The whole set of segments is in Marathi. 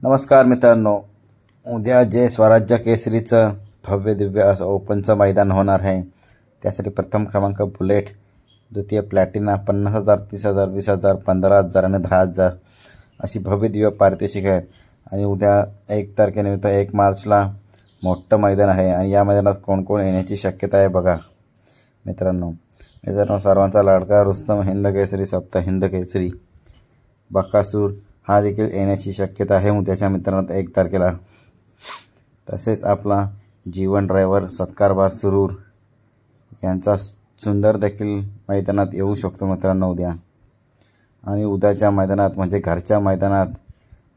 नमस्कार मित्रांनो, उद्या जय स्वराज्य केसरीचं भव्य दिव्य असं ओपनचं मैदान होणार आहे। त्यासाठी प्रथम क्रमांक बुलेट, द्वितीय प्लॅटिना 50,000, 30,000, 20,000, 15,000 आणि 10,000 अशी भव्य दिव्य पारितोषिक आहेत। आणि उद्या 1 तारखेनिमित्त 1 मार्चला मोठं मैदान आहे आणि या मैदानात कोण कोण येण्याची शक्यता आहे बघा मित्रांनो। सर्वांचा लाडका रुस्तम हिंद केसरी, सप्त हिंद केसरी बकासूर हा देखील येण्याची शक्यता आहे उद्याच्या मित्रांनो 1 तारखेला। तसेच आपला जीवन ड्रायव्हर सत्कारबार सुरूर यांचा सुंदर देखील मैदानात येऊ शकतो मित्रांनो उद्या। आणि उद्याच्या मैदानात म्हणजे घरच्या मैदानात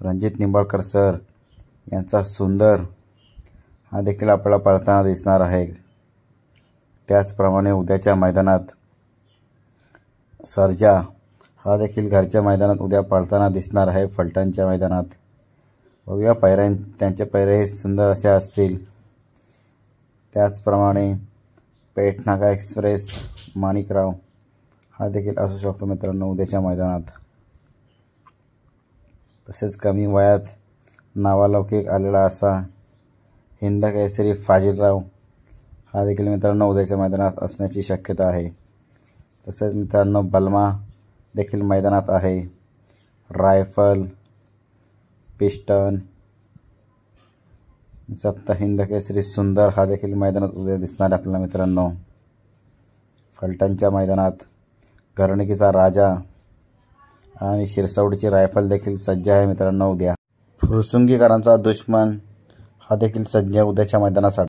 रणजित निंबाळकर सर यांचा सुंदर हा देखील आपल्याला पळताना दिसणार आहे। त्याचप्रमाणे उद्याच्या मैदानात सर्जा हा देखील घरच्या मैदानात उद्या पळताना दिसणार आहे फलटणच्या मैदानात। बघूया त्यांचे पैरे सुंदर असे असतील। त्याचप्रमाणे पेठनाका एक्सप्रेस माणिकराव हा देखील असू शकतो मित्रांनो उद्याच्या मैदानात। तसेच कमी वयात नावालौकिक आलेला असा हिंद केसरी फाजिलराव हा देखील मित्रांनो उद्याच्या मैदानात असण्याची शक्यता आहे। तसेच मित्रांनो बलमा देखील मैदानात आहे। रायफल, पिस्टन, सप्त हिंद केसरी सुंदर हा देखील मैदानात उद्या दिसणार आपल्याला मित्रांनो। फलटणच्या मैदानात घरणिकीचा राजा आणि शिरसवडीची रायफल देखील सज्ज आहे मित्रांनो उद्या। फुरसुंगीकरांचा दुश्मन हा देखील सज्ज उद्याच्या मैदानासाठी।